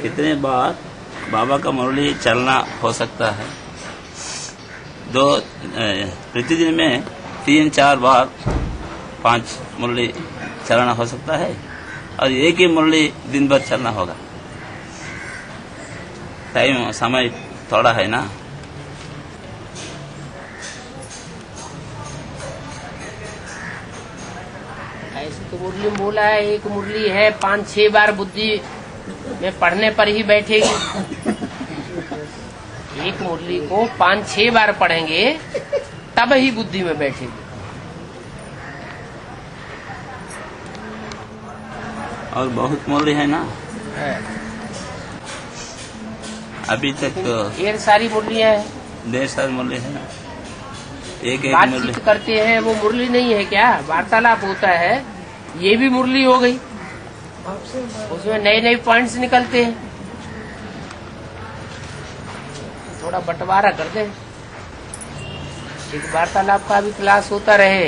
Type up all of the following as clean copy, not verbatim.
कितने बार बाबा का मुरली चलना हो सकता है? प्रतिदिन में 3-4 बार 5 मुरली चलाना हो सकता है और एक ही मुरली दिन भर चलना होगा। टाइम समय थोड़ा है ना। ऐसे तो मुरली में बोला है, एक मुरली है 5-6 बार बुद्धि में पढ़ने पर ही बैठेगी। एक मुरली को 5-6 बार पढ़ेंगे तब ही बुद्धि में बैठेगी। और बहुत मुरली है ना। है। अभी तक तो ढेर सारी मुरलियां हैं। ढेर सारी मुरली है ना। एक मुरली बातचीत करते हैं वो मुरली नहीं है क्या? वार्तालाप होता है, ये भी मुरली हो गई। उसमें नए नए पॉइंट्स निकलते हैं। थोड़ा बंटवारा कर दे, एक वार्तालाप का भी क्लास होता रहे,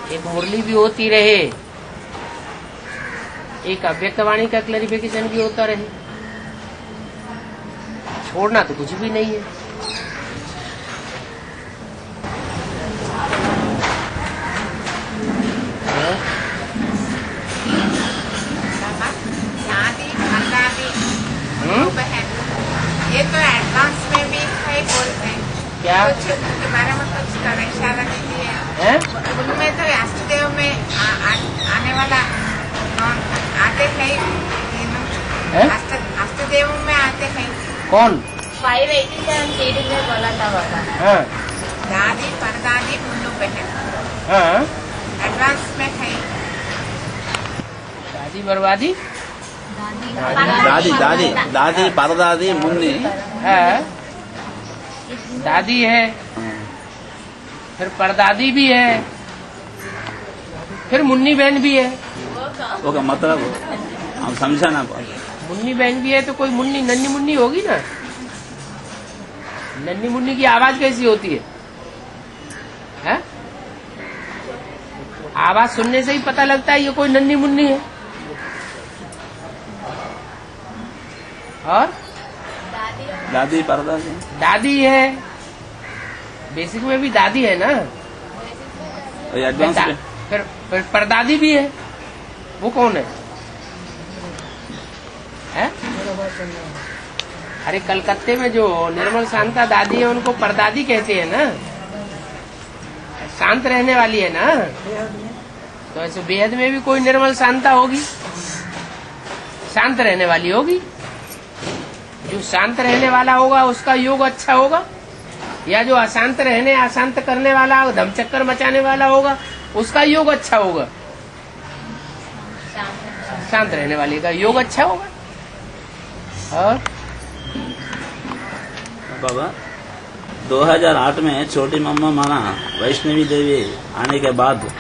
एक मुरली भी होती रहे, एक अव्यक्तवाणी का क्लैरिफिकेशन भी होता रहे। छोड़ना तो कुछ भी नहीं है। ये तो एडवांस में भी है बोलते हैं क्या कुछ के बारे में कुछ इशारा नहीं दिया है। उनमें तो वासुदेव में आने वाला आते हैं, वासुदेव में आते हैं। कौन? 587 सीडी में बोला था बाबा। हाँ दादी परदादी मुन्नू बहन। हाँ, एडवांस में है। शादी बर्बादी दादी दादी दादी परदादी मुन्नी है, दादी है, फिर परदादी भी है, फिर मुन्नी बहन भी है। वो का मतलब हम समझा ना। मुन्नी बहन भी है तो कोई मुन्नी नन्नी मुन्नी होगी ना। नन्नी मुन्नी की आवाज कैसी होती है? आवाज सुनने से ही पता लगता है ये कोई नन्नी मुन्नी है। और दादी परदादी दादी है, बेसिक में भी दादी है ना। एडवांस में फिर परदादी भी है, वो कौन है? अरे कलकत्ते में जो निर्मल शांता दादी है उनको परदादी कहते हैं ना। शांत रहने वाली है ना। तो ऐसे बेहद में भी कोई निर्मल शांता होगी, शांत रहने वाली होगी। जो शांत रहने वाला होगा उसका योग अच्छा होगा, या जो अशांत रहने अशांत करने वाला धमचक्कर मचाने वाला होगा उसका योग अच्छा होगा। शांत रहने वाले का योग अच्छा होगा। और बाबा 2008 में छोटी मम्मा माना वैष्णवी देवी आने के बाद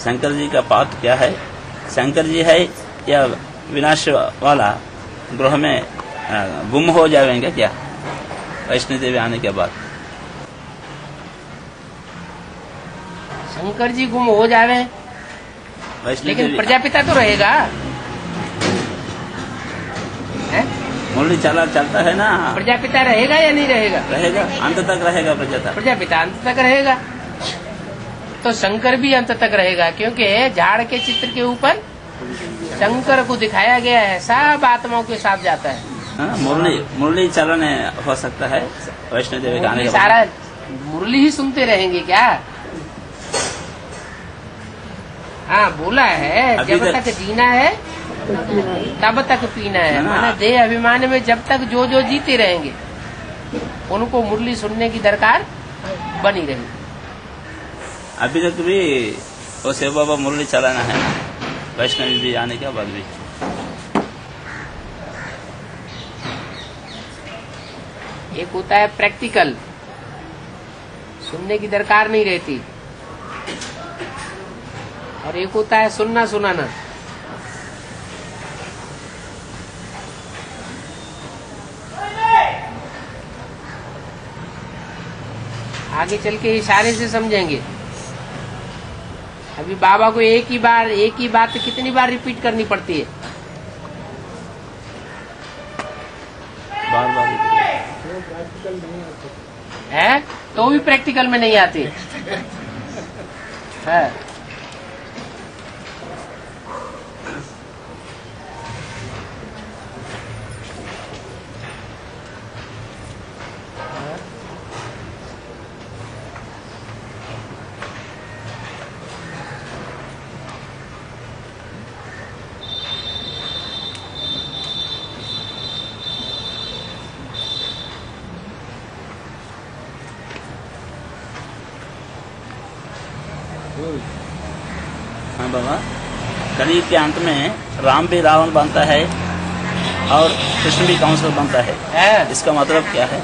शंकर जी का पाठ क्या है? शंकर जी है या विनाश वाला ग्रह में गुम हो जाएंगे क्या वैष्णवी देवी आने के बाद? शंकर जी गुम हो जावे लेकिन प्रजापिता तो रहेगा। मुरली चलता है ना। प्रजापिता रहेगा या नहीं रहेगा? रहेगा, अंत तक रहेगा। प्रजापिता अंत तक रहेगा तो शंकर भी अंत तक रहेगा, क्योंकि झाड़ के चित्र के ऊपर शंकर को दिखाया गया है। सब आत्माओं के साथ जाता है। मुरली चलन हो सकता है वैष्णो देवी का आने के बाद। सारा मुरली ही सुनते रहेंगे क्या? हाँ बोला है जब तक जीना है तब तक पीना है। माना देह अभिमान में जब तक जो जीते रहेंगे उनको मुरली सुनने की दरकार बनी रहेगी। अभी तक भी वो शिव बाबा मुरली चलाना है वैष्णवी भी आने के बाद भी। एक होता है प्रैक्टिकल, सुनने की दरकार नहीं रहती, और एक होता है सुनना सुनाना। आगे चल के इशारे से समझेंगे। अभी बाबा को एक ही बात कितनी बार रिपीट करनी पड़ती है? है तो भी प्रैक्टिकल में नहीं आते है। हाँ बाबा, कलयुग के अंत में राम भी रावण बनता है और कृष्ण भी कंस बनता है, इसका मतलब क्या है?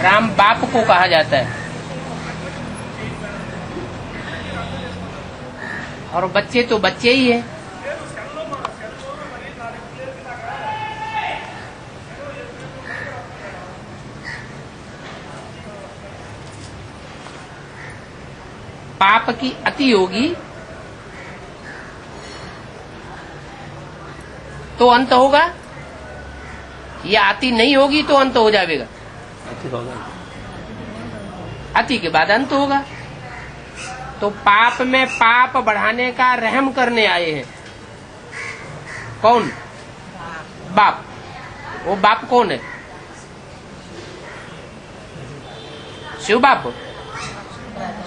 राम बाप को कहा जाता है और बच्चे तो बच्चे ही है। पाप की अति होगी तो अंत होगा, या अति नहीं होगी तो अंत हो जाएगा? अति होगा। अति के बाद अंत होगा। तो पाप में पाप बढ़ाने का रहम करने आए हैं कौन? बाप। वो बाप कौन है? शिव बाप।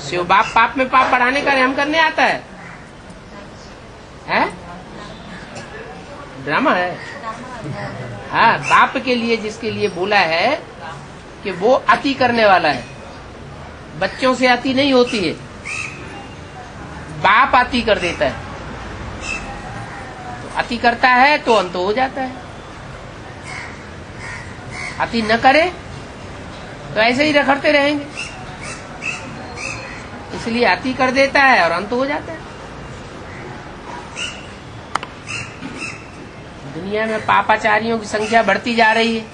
शिव बाप पाप में पाप बढ़ाने का रहम करने आता है? ड्रामा है। हाँ, बाप के लिए जिसके लिए बोला है कि वो अति करने वाला है। बच्चों से अति नहीं होती है, बाप अति कर देता है। तो अति करता है तो अंत हो जाता है, अति न करे तो ऐसे ही रखड़ते रहेंगे। इसलिए अति कर देता है और अंत हो जाता है। दुनिया में पापाचारियों की संख्या बढ़ती जा रही है।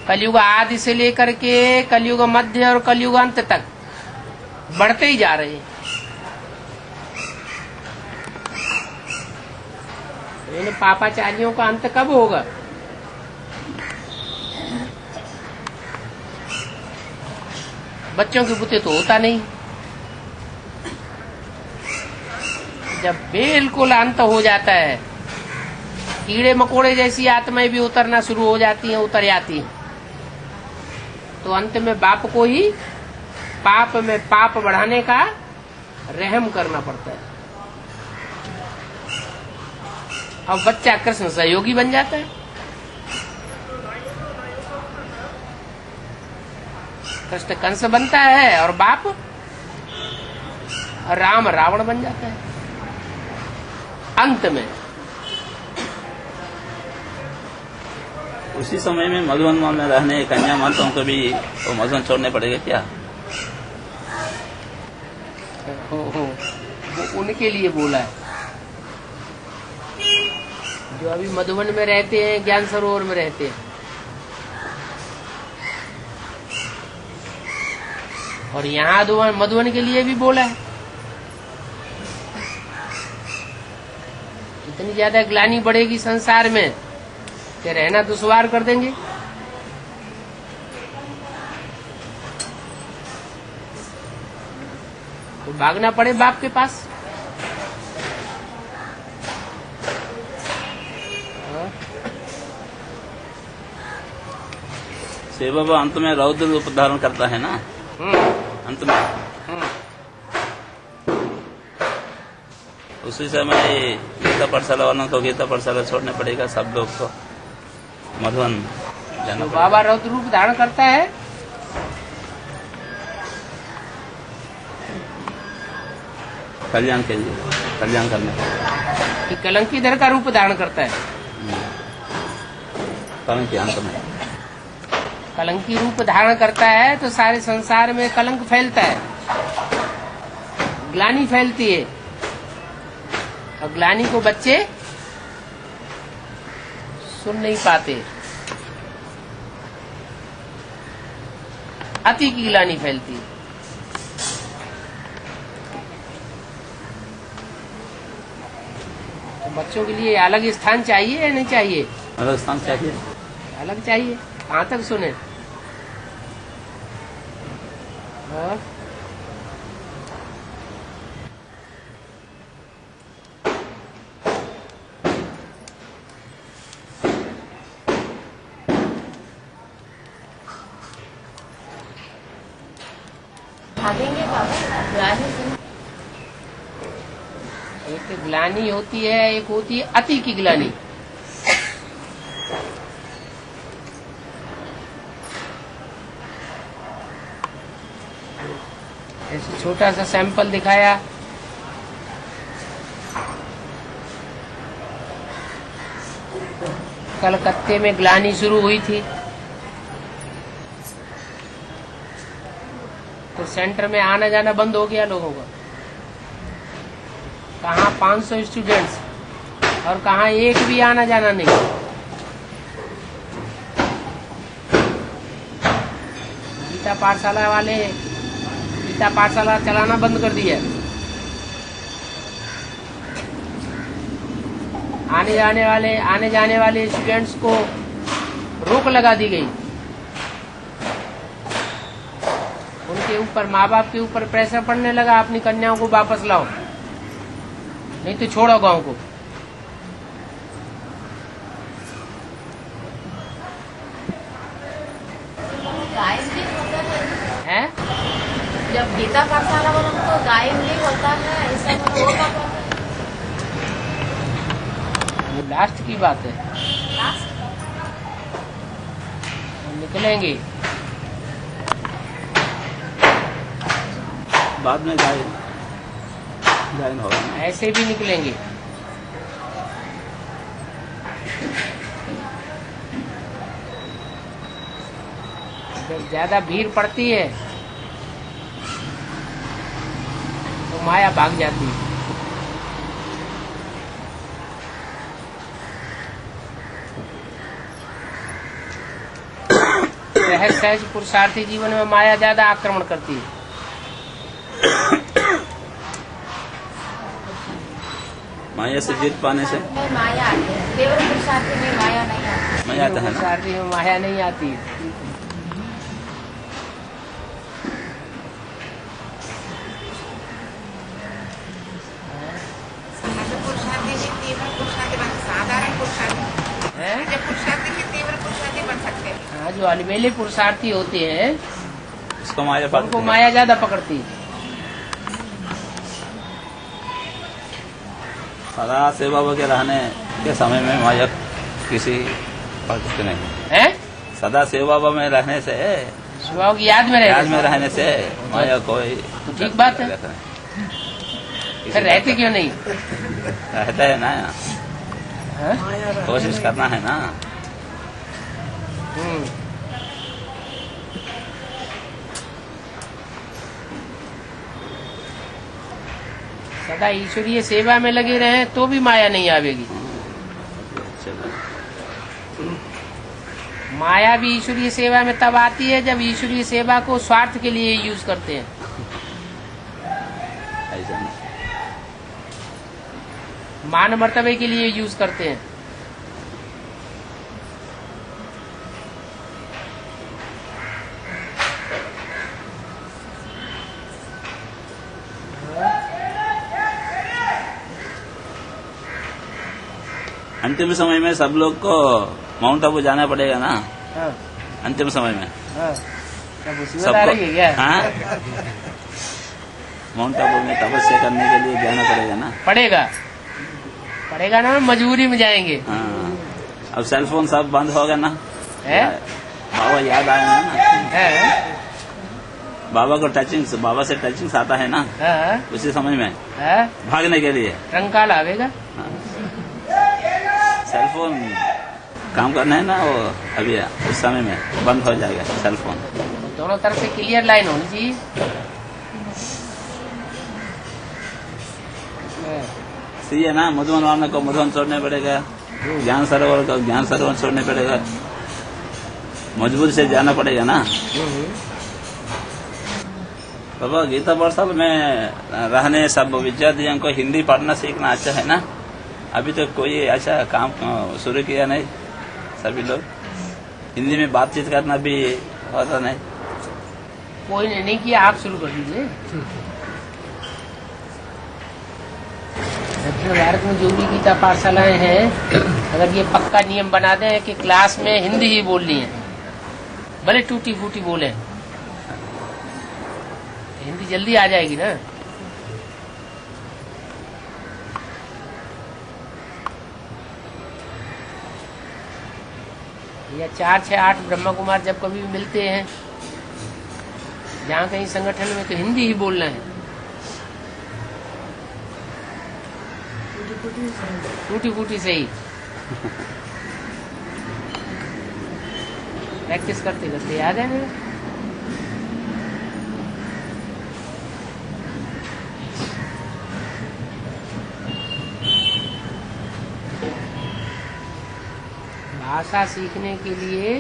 कलयुग आदि से लेकर के कलयुग मध्य और कलयुग अंत तक बढ़ते ही जा रहे हैं। इन पापाचारियों का अंत कब होगा? बच्चों के बुते तो होता नहीं। जब बिल्कुल अंत हो जाता है, कीड़े मकोड़े जैसी आत्माएं भी उतरना शुरू हो जाती हैं, उतर जाती हैं, तो अंत में बाप को ही पाप में पाप बढ़ाने का रहम करना पड़ता है। अब बच्चा कृष्ण सहयोगी बन जाता है, कृष्ण कंस बनता है और बाप राम रावण बन जाता है अंत में। उसी समय में मधुवन में रहने कन्या माताओं को भी वो मधुवन छोड़ने पड़ेगा क्या? वो उनके लिए बोला है जो अभी मधुवन में रहते हैं, ज्ञान सरोवर में रहते हैं। और यहाँ मधुवन के लिए भी बोला है। इतनी ज्यादा ग्लानि बढ़ेगी संसार में कि रहना दुश्वार कर देंगे। तो भागना पड़े बाप के पास। शिव बाबा अंत में रौद्र रूप धारण करता है ना, अंत में। उसी समय गीता पाठशाला वालों को गीता पाठशाला छोड़ने पड़ेगा, सब लोग को मधुवन जाना। तो बाबा रौद्र रूप धारण करता है, कल्याण के लिए, कल्याण करने कि कलंकीधर का रूप धारण करता है। कलंकी अंत में कलंकी रूप धारण करता है तो सारे संसार में कलंक फैलता है, ग्लानि फैलती है। और ग्लानि को बच्चे सुन नहीं पाते, अति की ग्लानि फैलती है। तो बच्चों के लिए अलग स्थान चाहिए या नहीं चाहिए? अलग स्थान चाहिए। अलग चाहिए। कहाँ तक सुने? हाँ? भागेंगे बाबा, ग्लानि से। एक ग्लानि होती है, एक होती है अति की ग्लानि। ऐसे छोटा सा सैंपल दिखाया। कलकत्ते में ग्लानि शुरू हुई थी तो सेंटर में आना जाना बंद हो गया लोगों का। कहाँ 500 स्टूडेंट्स और कहाँ एक भी आना जाना नहीं। गीता पाठशाला वाले गीता पाठशाला चलाना बंद कर दिया। आने जाने वाले स्टूडेंट्स को रोक लगा दी गई। उनके ऊपर, माँ बाप के ऊपर प्रेशर पड़ने लगा, अपनी कन्याओं को वापस लाओ, नहीं तो छोड़ो गांव को। गायन भी होता है? जब गीता पाठशाला वालों को गायन भी होता है, ऐसा होगा तो वो लास्ट की बात है। हम निकलेंगे बाद में गायन होगा। ऐसे भी निकलेंगे। जब ज्यादा भीड़ पड़ती है तो माया भाग जाती है। सहज सहज पुरुषार्थी जीवन में माया ज्यादा आक्रमण करती है। माया से जीत पाने से माया आती है, केवल पुरुषार्थी में माया नहीं आती। माया आता है ना। पुरुषार्थी में माया नहीं आती। पुरुषार्थी में तीव्र पुरुषार्थी बन, साधारण पुरुषार्थी है? जब पुरुषार्थी में तीव्र पुरुषार्थी बन सकते हैं। हाँ, जो अलमेले पुरुषार्थी होते हैं उसको माया उनको माया ज्यादा पकड़ती है। सदा सेवा के रहने के समय में माया किसी पकड़ती नहीं है? सदा सेवा में रहने से, स्वभाव की याद में रहने से माया कोई तो ठीक बात है। फिर रहते क्यों नहीं? रहता है ना, हाँ? कोशिश करना है ना। सदा ईश्वरीय सेवा में लगे रहे तो भी माया नहीं आवेगी। माया भी ईश्वरीय सेवा में तब आती है जब ईश्वरीय सेवा को स्वार्थ के लिए यूज करते हैं। ऐसा नहीं। मान मर्तबे के लिए यूज करते हैं। अंतिम समय में सब लोग को माउंट आबू जाना पड़ेगा ना। हाँ, अंतिम समय में हाँ। सब उसी में रही है क्या? हाँ, माउंट आबू में तपस्या करने के लिए जाना पड़ेगा ना। पड़ेगा ना, मजबूरी में जाएंगे। हाँ, अब सेल फोन सब बंद होगा ना। है? बाबा याद आएगा ना। है? बाबा को बाबा से टचिंग्स आता है ना। हाँ? उसी समय में है? भागने के लिए टंकाल आवेगा। सेल फोन काम करना है ना, वो अभी उस समय में बंद हो जाएगा सेल फोन। दोनों तरफ से क्लियर लाइन होनी चाहिए। सही ना। मधुबन वाले को मधुबन छोड़ने पड़ेगा, ज्ञान सरोवर को ज्ञान सरोवर छोड़ने पड़ेगा, मजबूरी से जाना पड़ेगा ना। बाबा गीता पाठशाला में रहने सब विद्यार्थियों को हिंदी पढ़ना सीखना अच्छा है ना। अभी तो कोई ऐसा काम शुरू किया नहीं, सभी लोग हिंदी में बातचीत करना भी होता नहीं। कोई ने नहीं किया, आप शुरू कर दीजिए। दक्षिण भारत में जो भी गीता पाठशालाएं हैं, अगर ये पक्का नियम बना दें कि क्लास में हिंदी ही बोलनी है, भले टूटी फूटी बोले, हिंदी जल्दी आ जाएगी ना। या 4, 6, 8 ब्रह्मा कुमार जब कभी भी मिलते हैं जहाँ कहीं संगठन में, तो हिंदी ही बोलना है। टूटी फूटी से ही प्रैक्टिस करते करते याद है। भाषा सीखने के लिए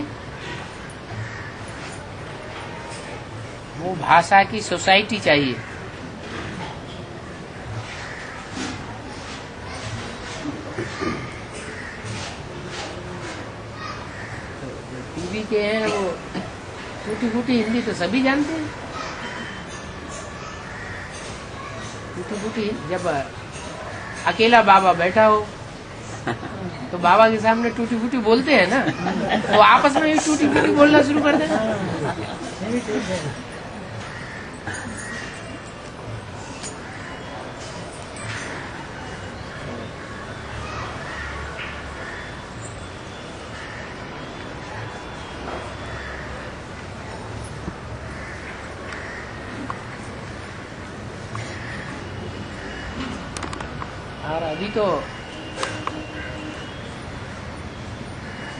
वो भाषा की सोसाइटी चाहिए। टीवी के हैं वो टूटी फूटी हिंदी तो सभी जानते हैं। टूटी फूटी जब अकेला बाबा बैठा हो तो बाबा के सामने टूटी फूटी बोलते हैं ना, तो आपस में भी टूटी फूटी बोलना शुरू कर देना। और अभी तो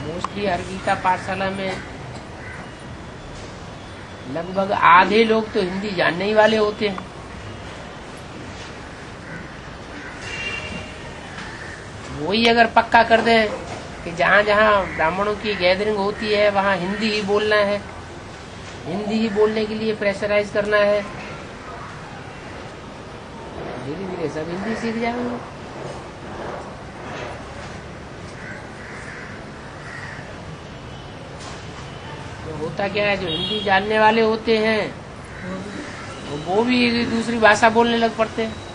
मोस्टली हर गीता पाठशाला में लगभग आधे लोग तो हिंदी जानने ही वाले होते हैं। वही अगर पक्का कर दें कि जहाँ जहाँ ब्राह्मणों की गैदरिंग होती है वहाँ हिंदी ही बोलना है, हिंदी ही बोलने के लिए प्रेशराइज करना है, धीरे धीरे सब हिंदी सीख जाएंगे। तो होता क्या है, जो हिंदी जानने वाले होते हैं वो भी दूसरी भाषा बोलने लग पड़ते हैं।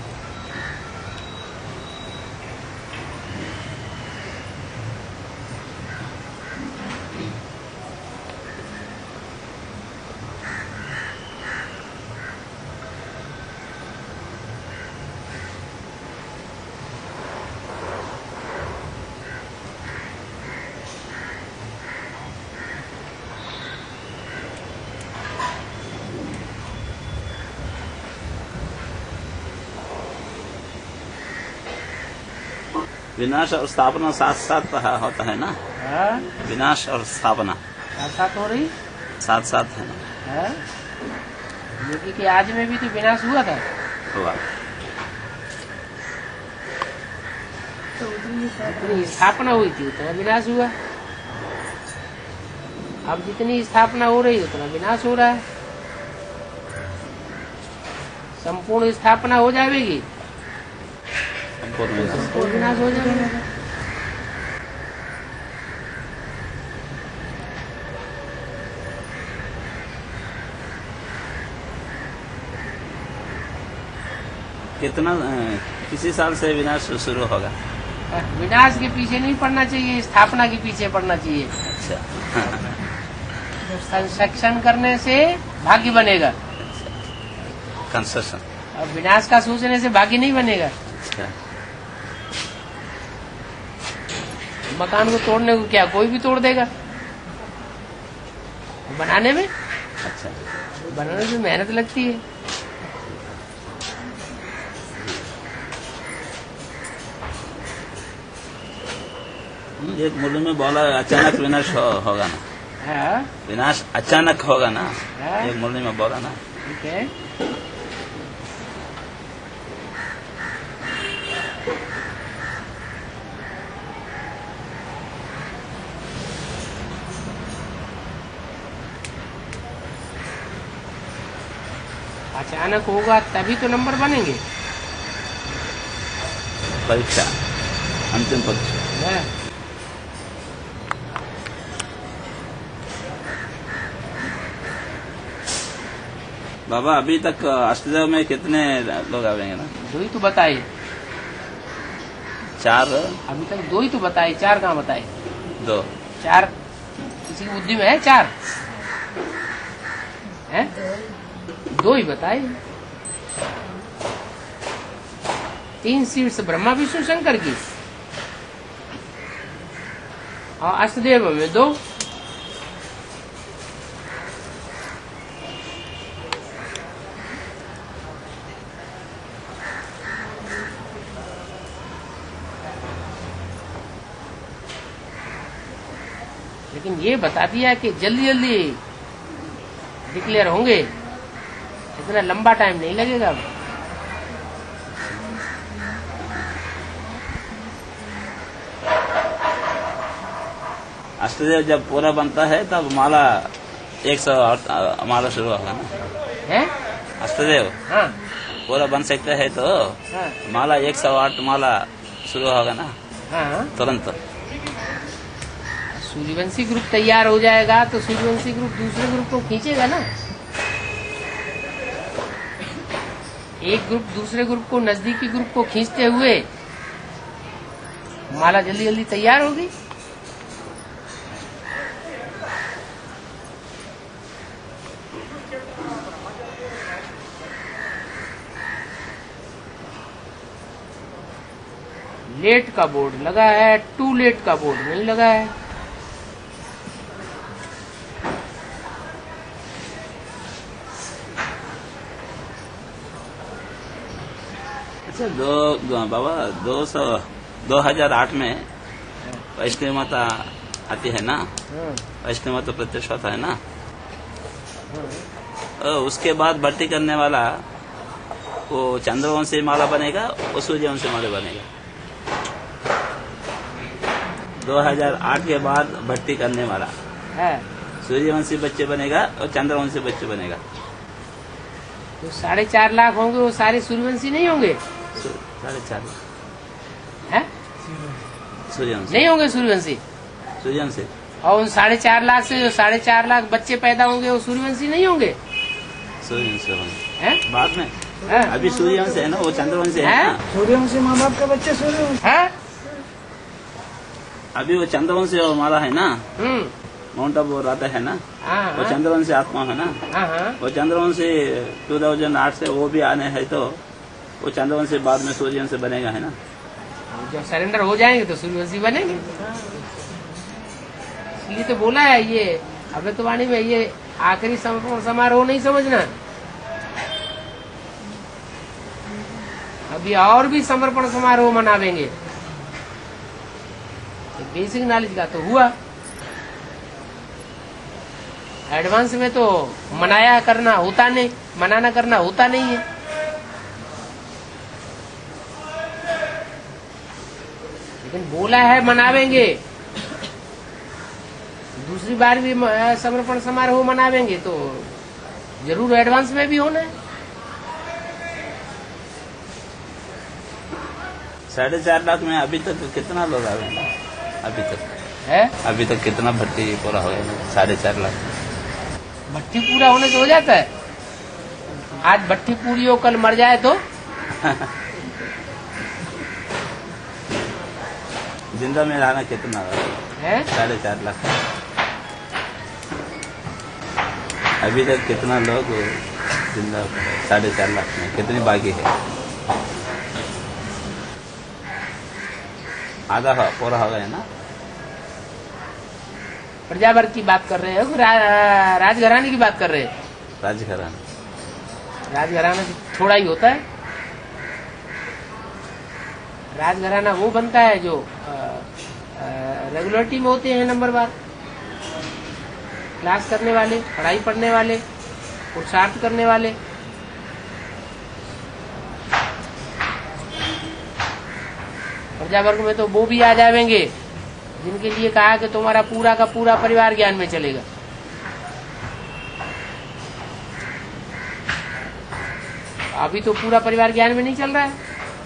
विनाश और स्थापना साथ साथ होता है ना। विनाश और स्थापना साथ साथ हो रही, साथ साथ है ना। योगी के आज में भी तो विनाश हुआ था। हुआ। जितनी स्थापना हुई थी उतना विनाश हुआ। अब जितनी स्थापना हो रही उतना विनाश हो रहा है। संपूर्ण स्थापना हो जाएगी, संपूर्ण विनाश हो जाएगा। कितना किसी साल से विनाश शुरू होगा? विनाश के पीछे नहीं पड़ना चाहिए, स्थापना के पीछे पड़ना चाहिए। अच्छा। कंस्ट्रक्शन करने से भाग्य बनेगा। कंस्ट्रक्शन। अब विनाश का सोचने से भाग्य नहीं बनेगा। अच्छा। मकान को तोड़ने को क्या कोई भी तोड़ देगा, बनाने में। अच्छा। बनाने में मेहनत लगती है। एक मुरली में बोला अचानक विनाश होगा ना। हाँ? विनाश अचानक होगा ना। हाँ? एक मुरली में बोला ना। ठीक है। अचानक होगा तभी तो नंबर बनेंगे। परीक्षा। अंतिम पक्ष। है। बाबा अभी तक अष्टदेव में कितने लोग आवेंगे ना? 2 ही तो बताए, 4 अभी तक 2 ही तो बताए, 4 कहाँ बताए? 2 4 किसी की बुद्धि में है 4 है? 2 ही बताए। 3 सीट्स ब्रह्मा विष्णु शंकर की और अष्टदेव में 2। लेकिन ये बता दिया कि जल्दी जल्दी डिक्लेयर होंगे, इतना लंबा टाइम नहीं लगेगा। अष्टदेव जब पूरा बनता है तब माला 108 माला शुरू होगा ना? है? अष्टदेव हाँ पूरा बन सकता है तो हाँ माला 108 माला शुरू होगा ना हाँ। तुरंत। सूर्यवंशी ग्रुप तैयार हो जाएगा तो सूर्यवंशी ग्रुप दूसरे ग्रुप को खींचेगा ना। एक ग्रुप दूसरे ग्रुप को, नजदीकी ग्रुप को खींचते हुए माला जल्दी जल्दी तैयार होगी। लेट का बोर्ड लगा है, टू लेट का बोर्ड नहीं लगा है। अच्छा बाबा 2008 में वैष्णव माता आती है ना, वैष्णव माता प्रत्यक्ष होता है ना, उसके बाद भर्ती करने वाला वो चंद्रवंशी माला बनेगा, वो सूर्यवंशी माला बनेगा। 2008 के बाद भर्ती करने वाला है सूर्यवंशी बच्चे बनेगा और चंद्रवंशी बच्चे बनेगा। तो 4.5 लाख होंगे, वो सारे सूर्यवंशी नहीं होंगे? 4.5 है? सूर्यवंशी नहीं होंगे सूर्यवंशी। सूर्यवंशी और उन 4.5 लाख से जो 4.5 लाख बच्चे पैदा होंगे वो सूर्यवंशी नहीं होंगे? सूर्यवंशी होंगे है? बाद में। है? अभी सूर्यवंशी है ना, वो चंद्रवंशी है ना। सूर्यवंशी माँ बाप के बच्चे सूर्यवंशी। है? अभी वो चंद्रवंशी और माला है ना, माउंट आबू रहता है ना, हाँ वो चंद्रवंशी आत्मा है ना। हाँ। वो चंद्रवंशी 2008 से वो भी आने है तो वो चंद्रवंशी बाद में सूर्यवंशी बनेगा है ना। जब सरेंडर हो जाएंगे तो सूर्यवंशी बनेंगे। इसलिए तो बोला है ये अमृतवाणी में, ये आखिरी समर्पण समारोह नहीं समझना, अभी और भी समर्पण समारोह मनावेंगे। बेसिक नॉलेज का तो हुआ, एडवांस में तो मनाया करना होता नहीं, मनाना करना होता नहीं है। लेकिन बोला है मनावेंगे, दूसरी बार भी समर्पण समारोह मनावेंगे तो जरूर एडवांस में भी होना है। 4.5 लाख में अभी तक कितना लोग आ गए? अभी तक है? अभी तक कितना भर्ती पूरा हो गया? 4.5 लाख। भट्टी पूरा होने से हो जाता है? आज भट्टी पूरी हो, कल मर जाए तो जिंदा में रहना कितना है? 4.5 लाख। अभी तक कितना लोग जिंदा? 4.5 लाख में कितनी बाकी है? आधा पूरा हो गया ना। प्रजावर्ग की बात कर रहे हैं, राजघराने की बात कर रहे हैं? राजघराना से थोड़ा ही होता है। राजघराना वो बनता है जो रेगुलरिटी में होते हैं, नंबरवार, क्लास करने वाले, पढ़ाई पढ़ने वाले, पुरुषार्थ करने वाले। प्रजावर्ग में तो वो भी आ जाएंगे जिनके लिए कहा कि तुम्हारा पूरा का पूरा परिवार ज्ञान में चलेगा। अभी तो पूरा परिवार ज्ञान में नहीं चल रहा है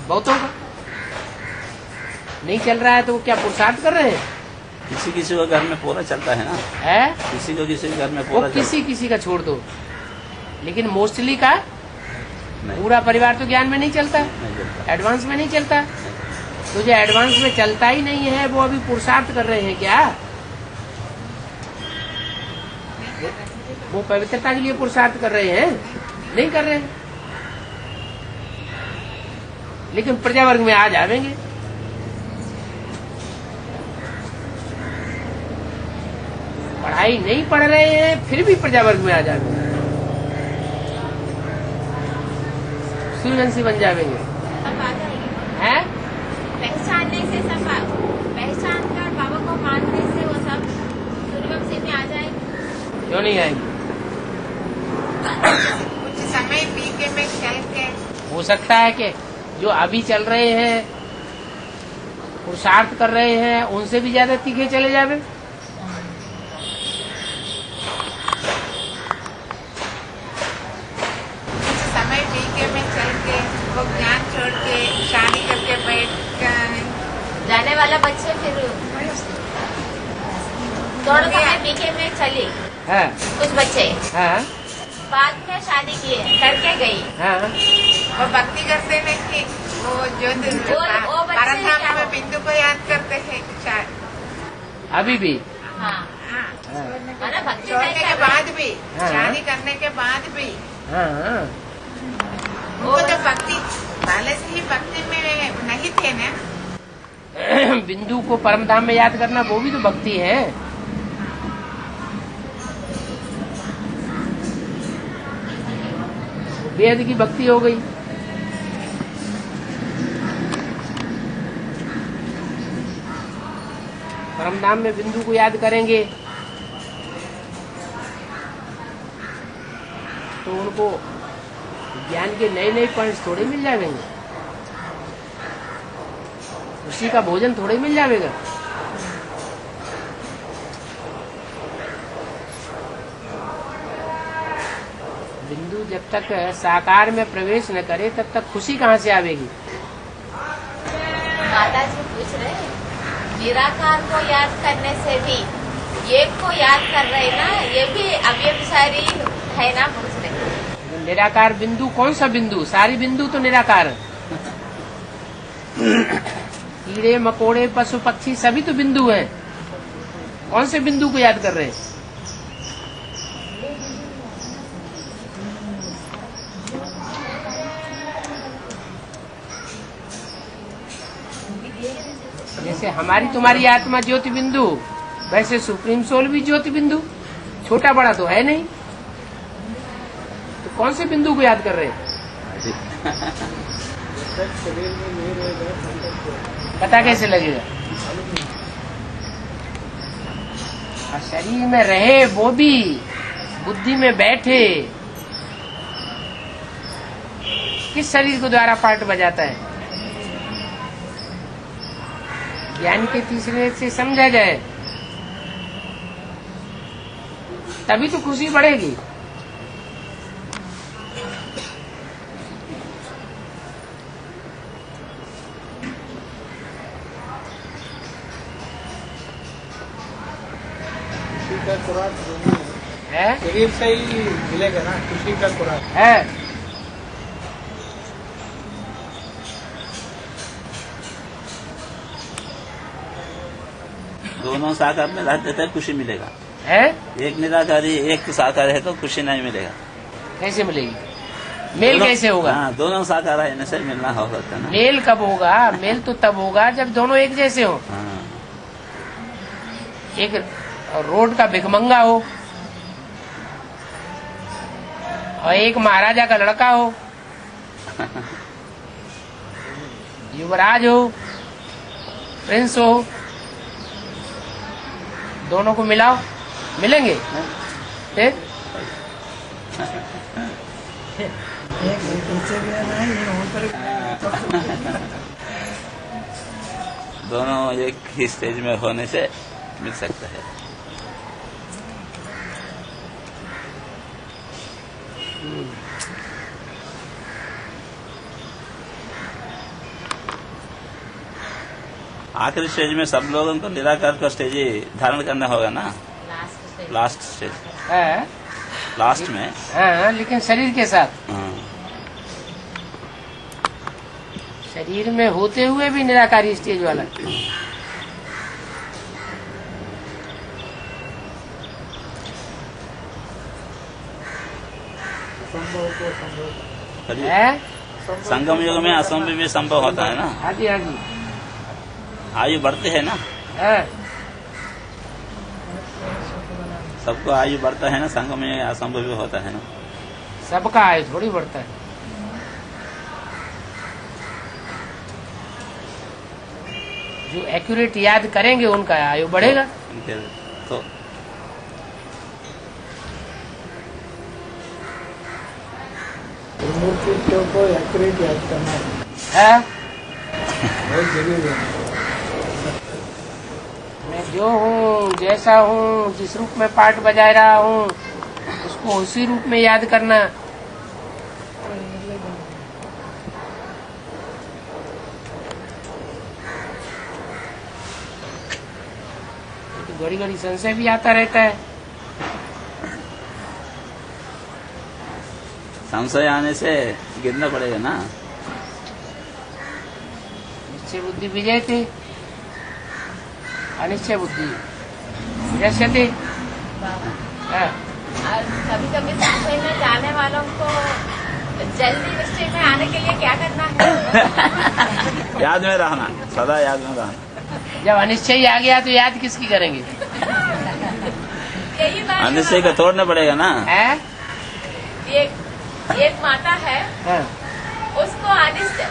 बहुतों का। नहीं चल रहा है तो वो क्या पुरुषार्थ कर रहे हैं? किसी किसी को घर में पूरा चलता है ना, है किसी को किसी के घर में वो पूरा किसी किसी का छोड़ दो, लेकिन मोस्टली का नहीं, पूरा परिवार तो ज्ञान में नहीं चलता, नहीं चलता। एडवांस में नहीं चलता। तो जो एडवांस में चलता ही नहीं है वो अभी पुरुषार्थ कर रहे हैं क्या? वो पवित्रता के लिए पुरुषार्थ कर रहे हैं? नहीं कर रहे हैं। लेकिन प्रजा वर्ग में आ जाएंगे। पढ़ाई नहीं पढ़ रहे हैं फिर भी प्रजा वर्ग में आ जाएंगे, सूर्यवंशी बन जाएंगे। सब आ जाएंगे। हैं? पहचानने से सब पहचान कर बाबा को मानने से वो सब सूर्यवंशी में आ जाएंगे। क्यों नहीं आएंगे? कुछ समय बीते में चल के हो सकता है कि जो अभी चल रहे हैं पुरुषार्थ कर रहे हैं उनसे भी ज्यादा तीखे चले जावे। समय बीते में चल के वो ज्ञान छोड़ के शादी करके बैठ जाने वाला बच्चे फिर थोड़ा समय बीके में चले हाँ कुछ बच्चे, हाँ बाद में शादी किए करके गई। हाँ वो भक्ति करते नहीं थे, वो जो वो बच्चे परंपरा क्या में हो? बिंदु को याद करते हैं शायद। अभी भी हाँ हाँ, माना भक्ति छोड़ने नहीं के कर बाद भी, हाँ। शादी करने के बाद भी हाँ हाँ वो तो भक्ति पहले से ही भक्ति में नहीं थे ना। बिंदु को परम धाम में याद करना वो भी तो भक्ति है। वेद की भक्ति हो गई। परम धाम में बिंदु को याद करेंगे तो उनको ज्ञान के नए नए पॉइंट्स थोड़े मिल जाएंगे, उसी का भोजन थोड़े मिल जाएगा। बिंदु जब तक साकार में प्रवेश न करे तब तक खुशी कहाँ से आवेगी? माता जी पूछ रहे हैं, निराकार को याद करने से भी एक को याद कर रहे ना, ये भी अव्यभिचारी है ना, पूछ रहे। निराकार बिंदु कौन सा बिंदु? सारी बिंदु तो निराकार है। कीड़े मकोड़े पशु पक्षी सभी तो बिंदु हैं। कौन से बिंदु को याद कर रहे हैं? जैसे हमारी तुम्हारी आत्मा ज्योति बिंदु, वैसे सुप्रीम सोल भी ज्योति बिंदु। छोटा बड़ा तो है नहीं, तो कौन से बिंदु को याद कर रहे हैं? पता कैसे लगेगा? और शरीर में रहे वो भी बुद्धि में बैठे, किस शरीर को द्वारा पार्ट बजाता है? ज्ञान के तीसरे से समझा जाए तभी तो खुशी बढ़ेगी। है शरीर से ही मिलेगा ना खुशी का खुराक। है दोनों साकार में रहते थे खुशी मिलेगा। है एक निराकारी एक साकार है तो खुशी नहीं मिलेगा। कैसे मिलेगी? मेल दोनों- कैसे होगा? हाँ, दोनों साकार है से मिलना हो सकता है ना। मेल कब होगा? मेल तो तब होगा जब दोनों एक जैसे हो। हाँ, एक रोड का भिखमंगा हो और एक महाराजा का लड़का हो, युवराज हो, प्रिंस हो, दोनों को मिलाओ, मिलेंगे? फिर एक पीछे भी है ना, ये ऊपर दोनों एक ही स्टेज में होने से मिल सकता है। आखिरी स्टेज में सब लोगों को निराकार का स्टेज ही धारण करना होगा ना, लास्ट स्टेज, है लास्ट में। हाँ, लेकिन शरीर के साथ, हाँ। शरीर में होते हुए भी निराकारी स्टेज वाला। है संगम युग में असंभव भी संभव होता है ना, हाँ जी, हाँ जी, आयु बढ़ती है ना, है सबको आयु बढ़ता है ना, संगम में असंभव भी होता है ना। सबका आयु थोड़ी बढ़ता है। जो एक्यूरेट याद करेंगे उनका आयु बढ़ेगा। तो मूर्ति को एक्यूरेट याद करना है। बहुत जरूरी है। मैं जो हूँ, जैसा हूँ, जिस रूप में पार्ट बजा रहा हूँ, उसको उसी रूप में याद करना। घड़ी घड़ी संशय भी आता रहता है। संशय आने से गिरना पड़ेगा ना। निश्चय बुद्धि विजय थे, अनिश्चय बुद्धि विनश्यते। और कभी कभी संशय में जाने वालों को जल्दी निश्चय में आने के लिए क्या करना है? याद में रहना, सदा याद में रहना। जब अनिश्चय आ गया तो याद किसकी करेंगे? यही बात अनिश्चय को तोड़ना पड़ेगा ना। है? एक माता है, हाँ, उसको अनिश्चय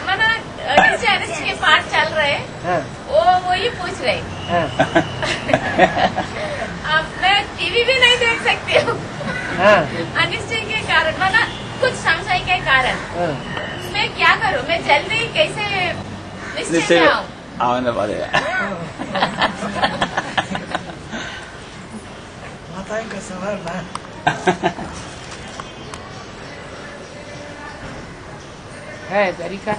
अनिश्चय के पाठ चल रहे, हाँ, वो ये पूछ रहे, हाँ, अब मैं टीवी भी नहीं देख सकती हूँ हाँ, अनिश्चय के कारण, कुछ संशय के कारण। हाँ। मैं क्या करूँ? मैं जल्दी कैसे निश्चय में आऊँ? आना पड़ेगा। माताएं का सवाल ना है तरीका।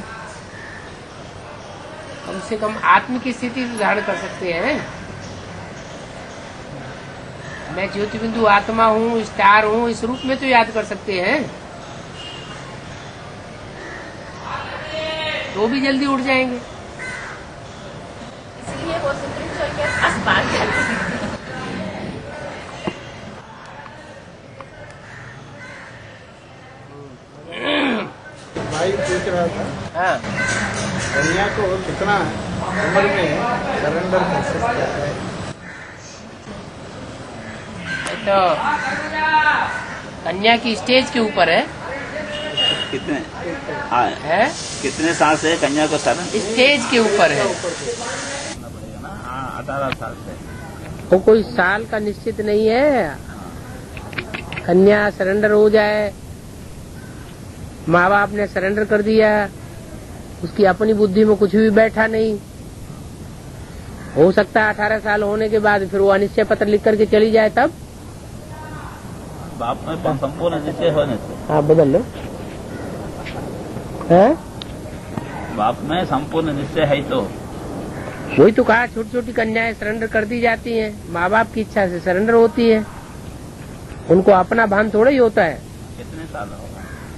कम से कम आत्म की स्थिति सुधार कर सकते हैं। मैं ज्योति बिंदु आत्मा हूँ, स्टार हूँ, इस रूप में तो याद कर सकते हैं, तो भी जल्दी उठ जाएंगे। इसलिए वो सुप्रीम कोर्ट के अस्पताल चलते। भाई पूछ रहा था, हाँ, कन्या को कितना उम्र में सरेंडर कर सकता है? तो कन्या की स्टेज के ऊपर है। कितने है? कितने साल से कन्या को शरण स्टेज के ऊपर है। करना पड़ेगा ना? 18 साल से। वो कोई साल का निश्चित नहीं है। कन्या सरेंडर हो जाए, माँ बाप ने सरेंडर कर दिया, उसकी अपनी बुद्धि में कुछ भी बैठा नहीं, हो सकता है 18 साल होने के बाद फिर वो अनिश्चय पत्र लिख करके चली जाए, तब बाप में संपूर्ण निश्चय होने से। हाँ, बदल लो। है? बाप में संपूर्ण निश्चय है तो वही तो कहा, छोटी छोटी कन्याएं सरेंडर कर दी जाती हैं, माँ बाप की इच्छा से सरेंडर होती है, उनको अपना भान थोड़ा ही होता है। कितने साल होगा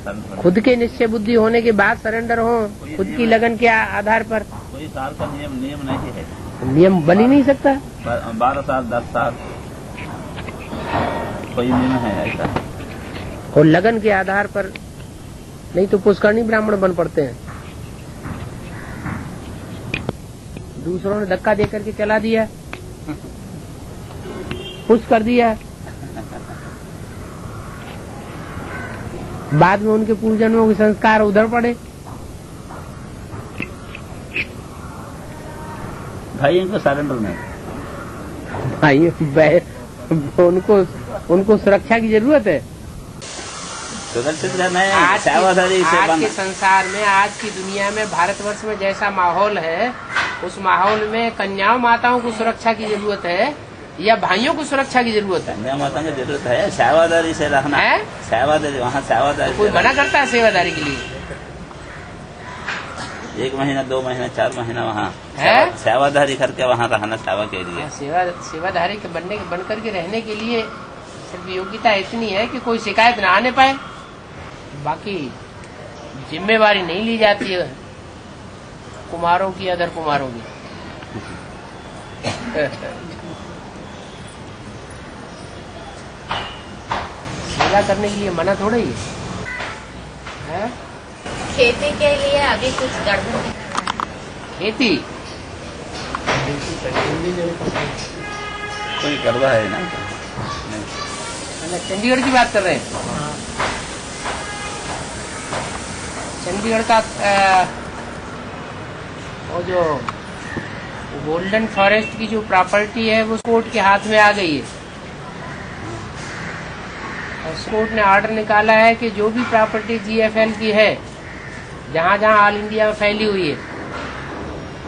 शरण? खुद के निश्चय बुद्धि होने के बाद सरेंडर हो, खुद की लगन के आधार पर। कोई साल का नियम नहीं है। नियम बन ही नहीं सकता। 12 साल 10 साल कोई नियम है ऐसा? और लगन के आधार पर, नहीं तो पुष्करणी ब्राह्मण बन पड़ते हैं। दूसरों ने धक्का दे करके चला दिया, पुश कर दिया, बाद में उनके पूर्वजन्मों के संस्कार उधर पड़े। भाइयों को सरेंडर नहीं। भाई उनको सुरक्षा की जरूरत है। सुरक्षित रहना है, सेवादारी से आज के संसार में, आज की दुनिया में, भारतवर्ष में जैसा माहौल है, उस माहौल में कन्याओं माताओं को सुरक्षा की जरूरत है या भाइयों को सुरक्षा की जरूरत है? कन्या माता की जरूरत है, सेवादारी से रहना है। सेवादारी, वहाँ सेवादारी। कोई मना करता है सेवादारी के लिए? 1 महीना 2 महीना 4 महीना वहाँ है? सेवाधारी करके वहाँ रहना सेवा के लिए। सेवाधारी के बन करके रहने के लिए सिर्फ योग्यता इतनी है कि कोई शिकायत ना आने पाए, बाकी जिम्मेवारी नहीं ली जाती है कुमारों की, अदर कुमारों की। सेवा करने के लिए मना थोड़ा ही है। खेती के लिए अभी कुछ गड़बड़ नहीं। खेती कोई करवा है ना? नहीं। मतलब चंडीगढ़ की बात कर रहे हैं। चंडीगढ़ का वो जो गोल्डन फॉरेस्ट की जो प्रॉपर्टी है वो कोर्ट के हाथ में आ गई है, और कोर्ट ने ऑर्डर निकाला है कि जो भी प्रॉपर्टी GFL की है, जहाँ जहाँ ऑल इंडिया में फैली हुई है,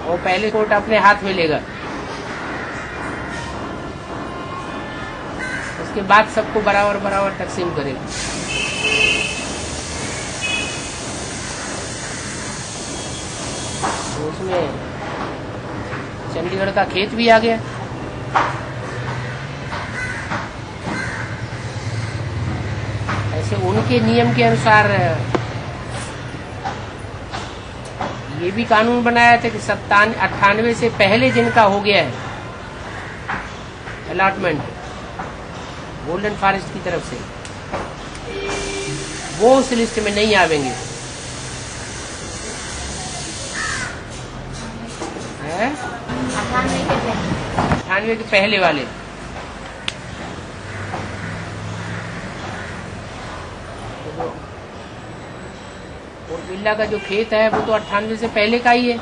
वो पहले कोर्ट अपने हाथ में लेगा, उसके बाद सबको बराबर बराबर तकसीम करेगा। तो उसमें चंडीगढ़ का खेत भी आ गया। ऐसे उनके नियम के अनुसार ये भी कानून बनाया था कि 98 से पहले जिनका हो गया है अलॉटमेंट गोल्डन फॉरेस्ट की तरफ से, वो उस लिस्ट में नहीं आवेंगे। है 98 के पहले वाले। और बिल्ला का जो खेत है वो तो 98 से पहले का ही है,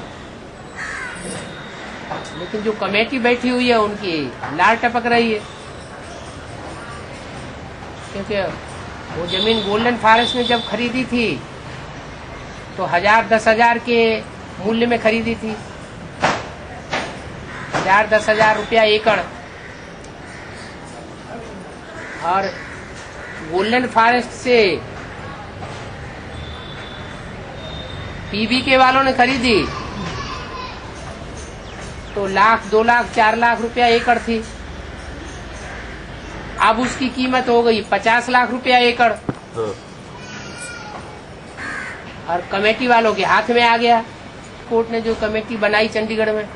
लेकिन जो कमेटी बैठी हुई है उनकी लार टपक रही है, क्योंकि वो जमीन गोल्डन फॉरेस्ट ने जब खरीदी थी तो 1000-10,000 के मूल्य में खरीदी थी, 1000-10,000 रुपया एकड़। और गोल्डन फॉरेस्ट से PBK वालों ने खरीदी तो 1,00,000, 2,00,000, 4,00,000 रुपया एकड़ थी। अब उसकी कीमत हो गई 50 लाख रुपया एकड़, और कमेटी वालों के हाथ में आ गया। कोर्ट ने जो कमेटी बनाई चंडीगढ़ में,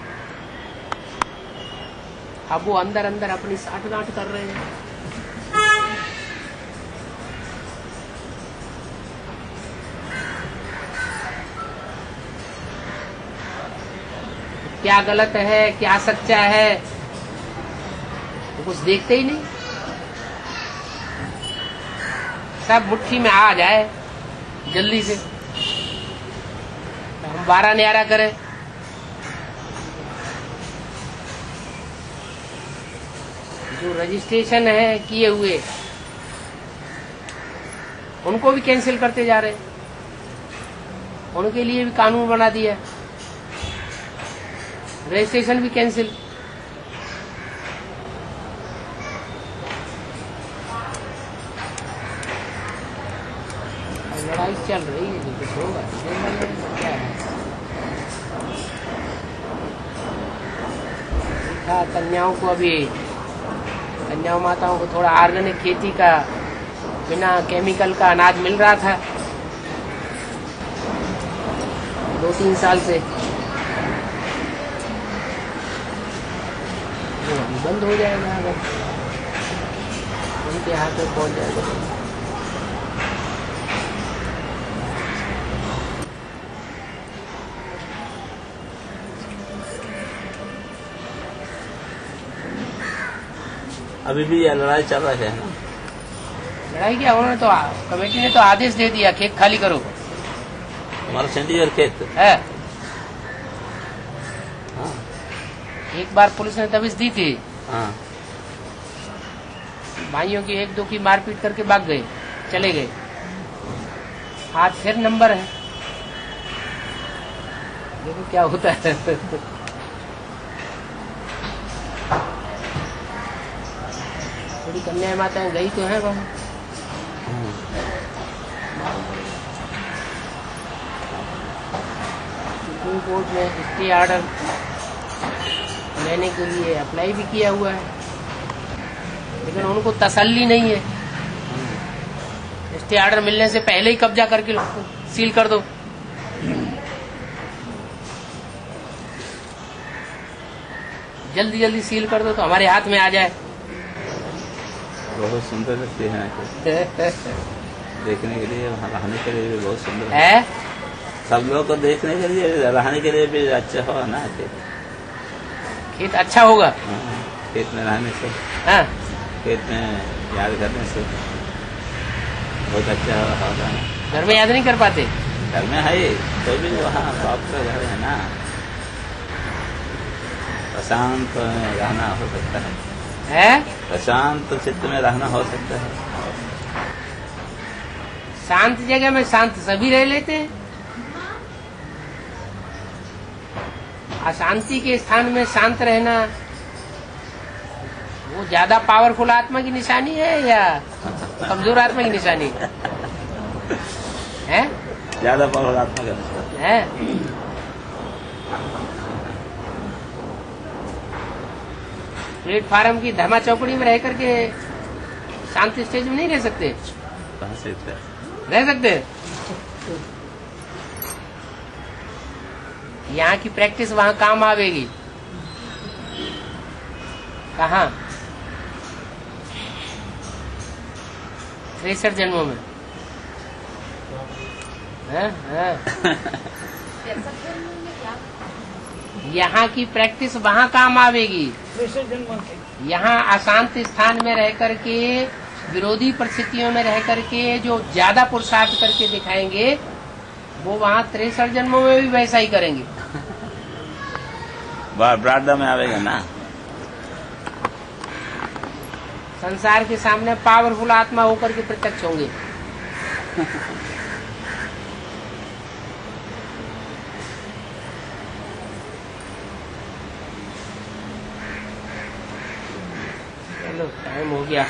अब वो अंदर अंदर अपनी साठगांठ कर रहे हैं। क्या गलत है, क्या सच्चा है, तो कुछ देखते ही नहीं, सब मुट्ठी में आ जाए जल्दी से, हम 12 न्यारा करें। जो रजिस्ट्रेशन है किए हुए उनको भी कैंसिल करते जा रहे हैं, उनके लिए भी कानून बना दिया, रजिस्ट्रेशन भी कैंसिल। लड़ाई चल रही है, जो कुछ होगा क्या है। था कन्याओं को, अभी कन्याओं माताओं को थोड़ा ऑर्गेनिक खेती का बिना केमिकल का अनाज मिल रहा था 2-3 साल से, वो अभी बंद हो जाएगा अगर उनके हाथ में पहुंच जाएगा। अभी भी यह लड़ाई चल रही है ना? लड़ाई क्या, उन्होंने तो कमेटी ने तो आदेश दे दिया खेत खाली करो। हमारा चंडीगढ़ खेत है। हाँ। एक बार पुलिस ने तबीज दी थी, हाँ। भाइयों की 1-2 की मारपीट करके भाग गए, चले गए। आज फिर नंबर है, देखो क्या होता है। थोड़ी कन्या माताएं गई तो है वहाँ, सुप्रीम कोर्ट ने स्टे ऑर्डर लेने के लिए अप्लाई भी किया हुआ है, लेकिन उनको तसल्ली नहीं है। स्टे ऑर्डर मिलने से पहले ही कब्जा करके सील कर दो। जल्दी जल्दी सील कर दो तो हमारे हाथ में आ जाए। बहुत सुंदर लगती है देखने के लिए, वहाँ रहने के लिए भी बहुत सुंदर है। सब लोग को देखने के लिए, रहने के लिए भी अच्छा हो ना। खेत अच्छा होगा। खेत में रहने से, हाँ, खेत में याद करने से बहुत अच्छा होगा। घर में याद नहीं कर पाते। घर में है तो भी वहाँ बाप का घर है ना, प्रशांत में रहना हो सकता है, प्रशांत चित्त में रहना हो सकता है। शांत जगह में शांत सभी रह लेते हैं, अशांति के स्थान में शांत रहना वो ज्यादा पावरफुल आत्मा की निशानी है या कमजोर आत्मा की निशानी है? ज्यादा पावरफुल आत्मा की निशानी है। प्लेटफार्म की धर्मा चौकड़ी में रह करके शांति स्टेज में नहीं रह सकते। रह सकते। यहाँ की प्रैक्टिस वहाँ काम आवेगी। कहाँ? 63 जन्मों में। यहाँ की प्रैक्टिस वहाँ काम आवेगी। यहाँ अशांत स्थान में रह करके, विरोधी परिस्थितियों में रह करके जो ज्यादा पुरुषार्थ करके दिखाएंगे वो वहाँ 63 जन्मों में भी वैसा ही करेंगे। प्रारब्ध में आवेगा ना। संसार के सामने पावरफुल आत्मा होकर के प्रत्यक्ष होंगे। चलो टाइम हो गया।